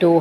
2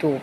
2